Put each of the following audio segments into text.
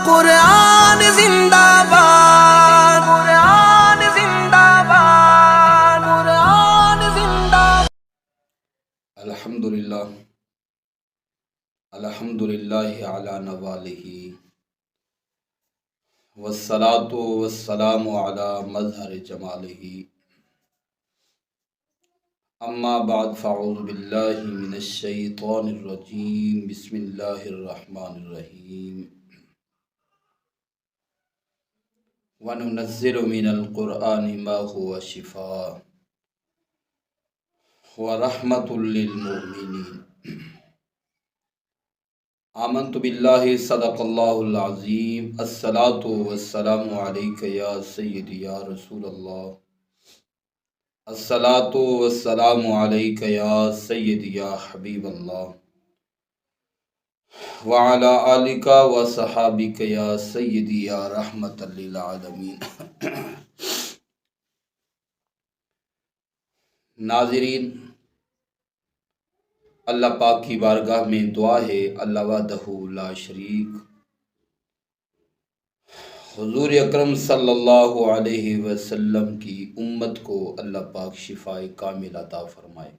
قرآن زندہ باد، قرآن زندہ باد، قرآن زندہ باد۔ الحمدللہ الحمدللہ علی نوالہ والصلاة والسلام علی مظہر جمالہ، اما بعد فاعوذ باللہ من الشیطان الرجیم، بسم اللہ الرحمن الرحیم۔ وَنُنَزِّلُ مِنَ الْقُرْآنِ مَا هُوَ شِفَاءٌ وَرَحْمَةٌ لِّلْمُؤْمِنِينَ۔ آمنت باللہ صدق اللہ العظیم۔ الصلاۃ والسلام علیک یا سیدی یا رسول اللہ، الصلاۃ والسلام علیک یا سیدی یا حبیب اللہ، وعلی آلک و صحابک یا سیدی یا رحمت للعالمین۔ ناظرین، اللہ پاک کی بارگاہ میں دعا ہے، اللہ وحدہ لا شریک، حضور اکرم صلی اللہ علیہ وسلم کی امت کو اللہ پاک شفائے کامل عطا فرمائے۔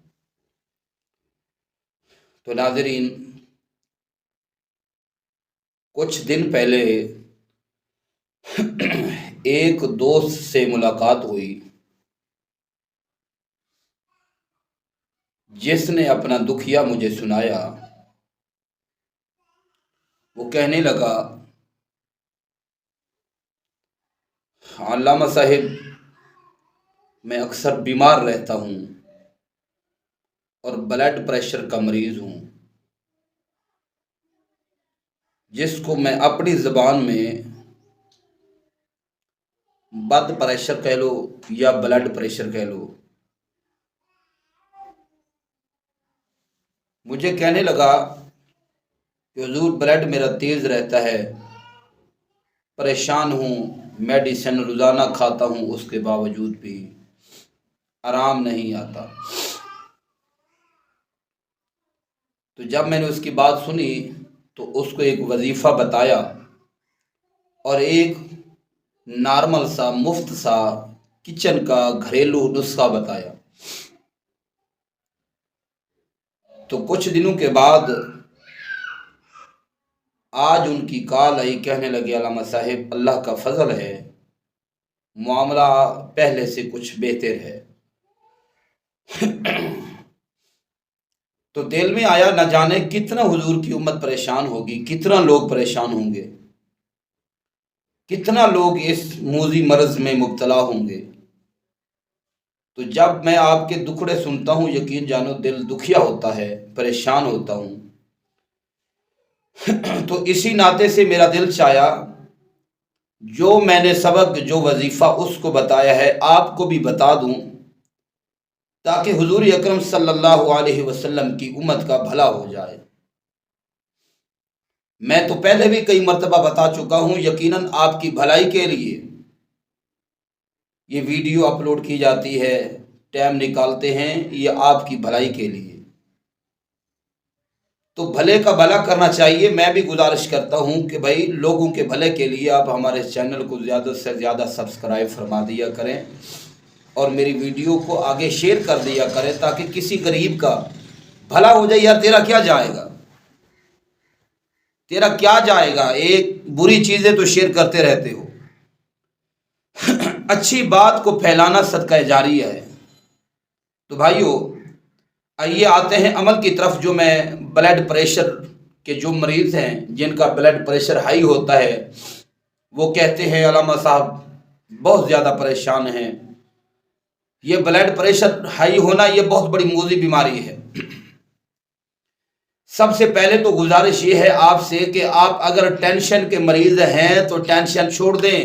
تو ناظرین، کچھ دن پہلے ایک دوست سے ملاقات ہوئی جس نے اپنا دکھیا مجھے سنایا۔ وہ کہنے لگا، علامہ صاحب، میں اکثر بیمار رہتا ہوں اور بلڈ پریشر کا مریض ہوں، جس کو میں اپنی زبان میں بلڈ پریشر کہہ لو یا بلڈ پریشر کہہ لو۔ مجھے کہنے لگا کہ حضور، بلڈ میرا تیز رہتا ہے، پریشان ہوں، میڈیسن روزانہ کھاتا ہوں، اس کے باوجود بھی آرام نہیں آتا۔ تو جب میں نے اس کی بات سنی تو اس کو ایک وظیفہ بتایا اور ایک نارمل سا مفت سا کچن کا گھریلو نسخہ بتایا۔ تو کچھ دنوں کے بعد آج ان کی کال آئی، کہنے لگے، علامہ صاحب، اللہ کا فضل ہے، معاملہ پہلے سے کچھ بہتر ہے۔ تو دل میں آیا، نہ جانے کتنا حضور کی امت پریشان ہوگی، کتنا لوگ پریشان ہوں گے، کتنا لوگ اس موذی مرض میں مبتلا ہوں گے۔ تو جب میں آپ کے دکھڑے سنتا ہوں، یقین جانو دل دکھیا ہوتا ہے، پریشان ہوتا ہوں۔ تو اسی ناطے سے میرا دل چاہا، جو میں نے سبق، جو وظیفہ اس کو بتایا ہے، آپ کو بھی بتا دوں، تاکہ حضور اکرم صلی اللہ علیہ وسلم کی امت کا بھلا ہو جائے۔ میں تو پہلے بھی کئی مرتبہ بتا چکا ہوں، یقیناً آپ کی بھلائی کے لیے یہ ویڈیو اپلوڈ کی جاتی ہے، ٹائم نکالتے ہیں، یہ آپ کی بھلائی کے لیے۔ تو بھلے کا بھلا کرنا چاہیے۔ میں بھی گزارش کرتا ہوں کہ بھائی، لوگوں کے بھلے کے لیے آپ ہمارے چینل کو زیادہ سے زیادہ سبسکرائب فرما دیا کریں اور میری ویڈیو کو آگے شیئر کر دیا کریں، تاکہ کسی غریب کا بھلا ہو جائے۔ یار، تیرا کیا جائے گا، تیرا کیا جائے گا، ایک بری چیزیں تو شیئر کرتے رہتے ہو۔ اچھی بات کو پھیلانا صدقہ جاریہ ہے۔ تو بھائیو، آئیے آتے ہیں عمل کی طرف۔ جو میں بلڈ پریشر کے جو مریض ہیں، جن کا بلڈ پریشر ہائی ہوتا ہے، وہ کہتے ہیں علامہ صاحب بہت زیادہ پریشان ہیں۔ یہ بلڈ پریشر ہائی ہونا یہ بہت بڑی موذی بیماری ہے۔ سب سے پہلے تو گزارش یہ ہے آپ سے کہ آپ اگر ٹینشن کے مریض ہیں تو ٹینشن چھوڑ دیں۔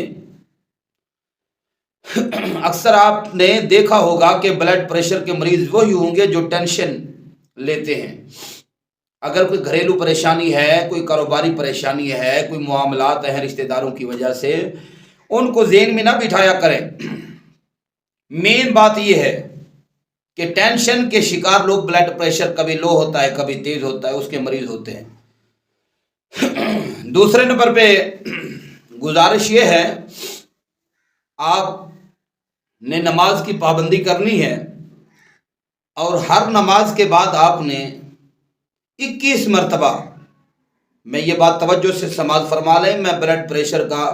اکثر آپ نے دیکھا ہوگا کہ بلڈ پریشر کے مریض وہی ہوں گے جو ٹینشن لیتے ہیں۔ اگر کوئی گھریلو پریشانی ہے، کوئی کاروباری پریشانی ہے، کوئی معاملات ہیں رشتہ داروں کی وجہ سے، ان کو ذہن میں نہ بٹھایا کریں۔ مین بات یہ ہے کہ ٹینشن کے شکار لوگ، بلڈ پریشر کبھی لو ہوتا ہے، کبھی تیز ہوتا ہے، اس کے مریض ہوتے ہیں۔ دوسرے نمبر پہ गुजारिश ये है, आप ने नमाज की पाबंदी करनी है और हर नमाज के बाद आपने 21 मरतबा, मैं ये बात तवज्जो से समाअत फरमा लें, मैं ब्लड प्रेशर का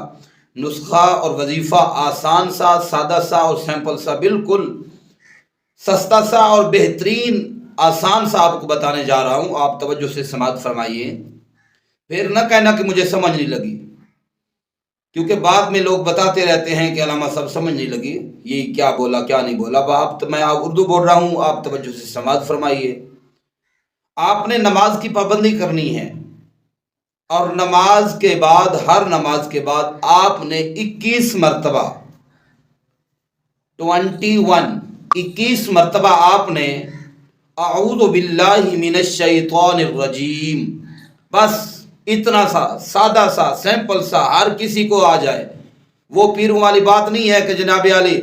नुस्खा और वजीफ़ा आसान सा, सादा सा और सैंपल सा, बिल्कुल सस्ता सा और बेहतरीन आसान सा आपको बताने जा रहा हूँ। आप तवज्जो से समाअत फरमाइए, फिर न कहना कि मुझे समझ नहीं लगी, क्योंकि बाद में लोग बताते रहते हैं कि अल्लामा साहब समझ नहीं लगी, ये क्या बोला क्या नहीं बोला। मैं आप उर्दू बोल रहा हूँ, आप तवज्जो से समाअत फरमाइए। आपने नमाज की पाबंदी करनी है और नमाज के बाद, हर नमाज के बाद आपने 21 मरतबा 21 मरतबा आपने अऊज़ु बिल्लाहि मिनश शैतानिर रजीम, बस इतना सा सादा सा सैंपल सा, हर किसी को आ जाए। वो पीरों वाली बात नहीं है कि जनाब आली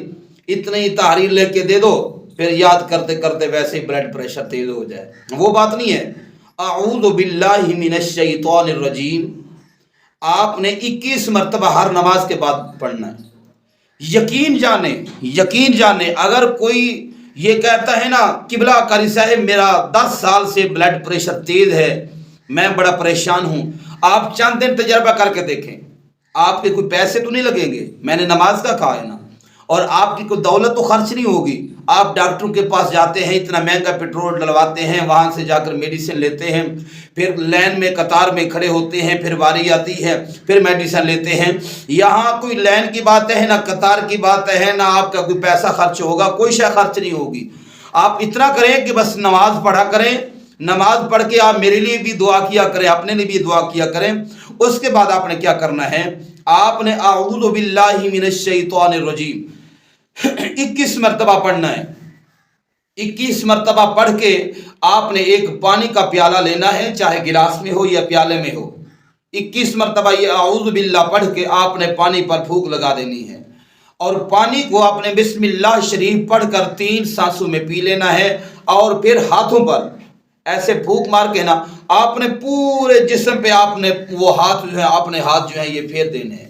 इतनी ही तहरीर लेके दे दो, फिर याद करते करते वैसे ही ब्लड प्रेशर तेज हो जाए, वो बात नहीं है। अऊज़ु बिल्लाहि मिनश शैतानिर रजीम आपने 21 मरतबा हर नमाज के बाद पढ़ना है। यकीन जाने अगर कोई ये कहता है ना, किबला कारी साहब मेरा 10 साल से ब्लड प्रेशर तेज है, मैं बड़ा परेशान हूं, आप चंद दिन तजर्बा करके देखें, आपके कोई पैसे तो नहीं लगेंगे, मैंने नमाज का कहा है ना, और आपकी कोई दौलत तो खर्च नहीं होगी। आप डॉक्टरों के पास जाते हैं, इतना महंगा पेट्रोल डलवाते हैं, वहाँ से जाकर मेडिसिन लेते हैं, फिर लाइन में कतार में खड़े होते हैं, फिर बारी आती है, फिर मेडिसिन लेते हैं। यहाँ कोई लाइन की बात है ना, कतार की बात है ना, आपका कोई पैसा खर्च होगा, कोई शय खर्च नहीं होगी। आप इतना करें कि बस नमाज पढ़ा करें, नमाज पढ़ के आप मेरे लिए भी दुआ किया करें, अपने लिए भी दुआ किया करें। उसके बाद आपने क्या करना है, आपने अऊज़ु बिल्लाहि मिनश शैतानिर रजीम 21 मरतबा पढ़ना है। 21 मरतबा पढ़ के आपने एक पानी का प्याला लेना है, चाहे गिलास में हो या प्याले में हो। 21 मरतबा ये अऊज़ु बिल्लाह पढ़ के आपने पानी पर फूंक लगा देनी है और पानी को आपने बिस्मिल्लाह शरीफ पढ़कर 3 सांसों में पी लेना है और फिर हाथों पर ऐसे फूंक मार के ना आपने पूरे जिस्म पे आपने वो हाथ जो है, अपने हाथ जो है ये फेर देने हैं।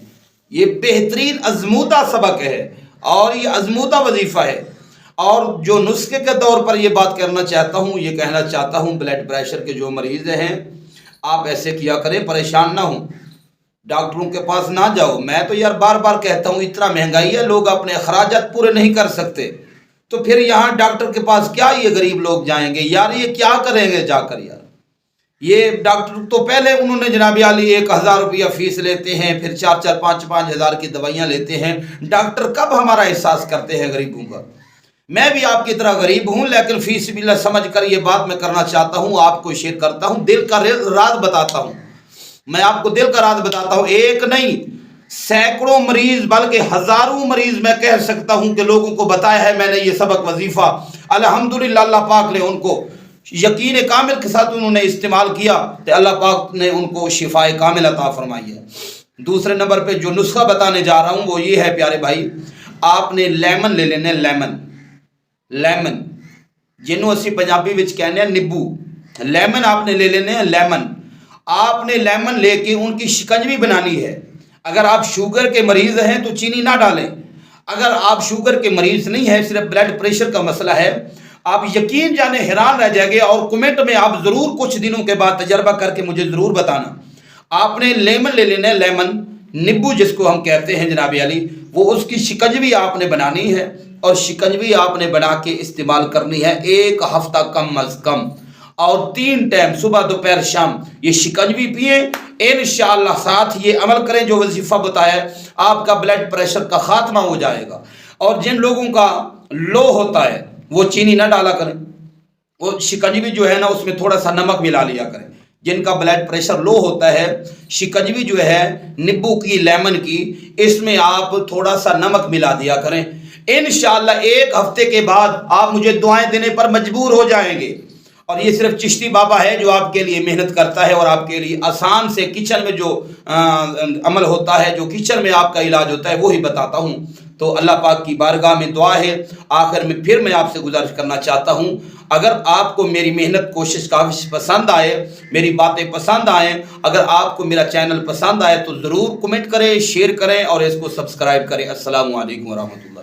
ये बेहतरीन अजमूदा सबक है और ये अजमूदा वजीफ़ा है। और जो नुस्खे के तौर पर ये बात करना चाहता हूँ, ये कहना चाहता हूँ, ब्लड प्रेशर के जो मरीज़ हैं आप ऐसे किया करें, परेशान ना हो, डॉक्टरों के पास ना जाओ। मैं तो यार बार बार कहता हूँ, इतना महंगाई है, लोग अपने अखराजात पूरे नहीं कर सकते, तो फिर यहाँ डॉक्टर के पास क्या ये गरीब लोग जाएंगे यार, ये क्या करेंगे जाकर यार। ये डॉक्टर तो पहले उन्होंने जनाब आली 1000 रुपया फीस लेते हैं, फिर 4-4, 5-5 हज़ार की दवाइयाँ लेते हैं। डॉक्टर कब हमारा एहसास करते हैं गरीबों का। मैं भी आपकी तरह गरीब हूँ, लेकिन फीस बिल्ला समझ कर ये बात मैं करना चाहता हूँ, आपको शेयर करता हूँ, दिल का राज बताता हूँ। मैं आपको दिल का राज बताता हूँ, एक नहीं सैकड़ों मरीज बल्कि हजारों मरीज मैं कह सकता हूं कि लोगों को बताया है मैंने ये सबक वजीफा। अल्हम्दुलिल्लाह अल्लाह पाक ने उनको यकीन कामिल के साथ उन्होंने इस्तेमाल किया तो अल्लाह पाक ने उनको शिफाए कामिल अता फरमाई है। दूसरे नंबर पे जो नुस्खा बताने जा रहा हूं वो ये है प्यारे भाई, आपने लेमन ले लेने, लेमन जिन्हों असी पंजाबी विच कहने हैं नींबू, लेमन आपने ले लेने हैं। लेमन आपने लेमन लेके उनकी शिकंजवी बनानी है। अगर आप शुगर के मरीज़ हैं तो चीनी ना डालें, अगर आप शुगर के मरीज़ नहीं हैं, सिर्फ ब्लड प्रेशर का मसला है, आप यकीन जाने हैरान रह जाएंगे और कमेंट में आप ज़रूर कुछ दिनों के बाद तजर्बा करके मुझे ज़रूर बताना। आपने लेमन ले लेना है, लेमन नींबू जिसको हम कहते हैं जनाब अली, वो उसकी शिकंजवी आपने बनानी है और शिकंजवी आपने बना के इस्तेमाल करनी है 1 हफ्ता कम अज़ कम, और 3 टाइम सुबह दोपहर शाम ये शिकंजवी पिए इंशाअल्लाह। साथ ये अमल करें जो वजीफ़ा बताया, आपका ब्लड प्रेशर का खात्मा हो जाएगा। और जिन लोगों का लो होता है वो चीनी ना डाला करें, वो शिकंजवी जो है ना उसमें थोड़ा सा नमक मिला लिया करें। जिनका ब्लड प्रेशर लो होता है, शिकंजवी जो है नींबू की, लेमन की, इसमें आप थोड़ा सा नमक मिला दिया करें। इंशाअल्लाह 1 हफ्ते के बाद आप मुझे दुआएं देने पर मजबूर हो जाएंगे। और ये सिर्फ चिश्ती बाबा है जो आपके लिए मेहनत करता है और आपके लिए आसान से किचन में जो अमल होता है, जो किचन में आपका इलाज होता है, वो ही बताता हूँ। تو اللہ پاک کی بارگاہ میں دعا ہے. آخر میں پھر میں آپ سے گزارش کرنا چاہتا ہوں، اگر آپ کو میری محنت کوشش کاوش پسند آئے، میری باتیں پسند آئیں، اگر آپ کو میرا چینل پسند آئے تو ضرور کمنٹ کریں، شیئر کریں اور اس کو سبسکرائب کریں. السلام علیکم ورحمۃ اللہ.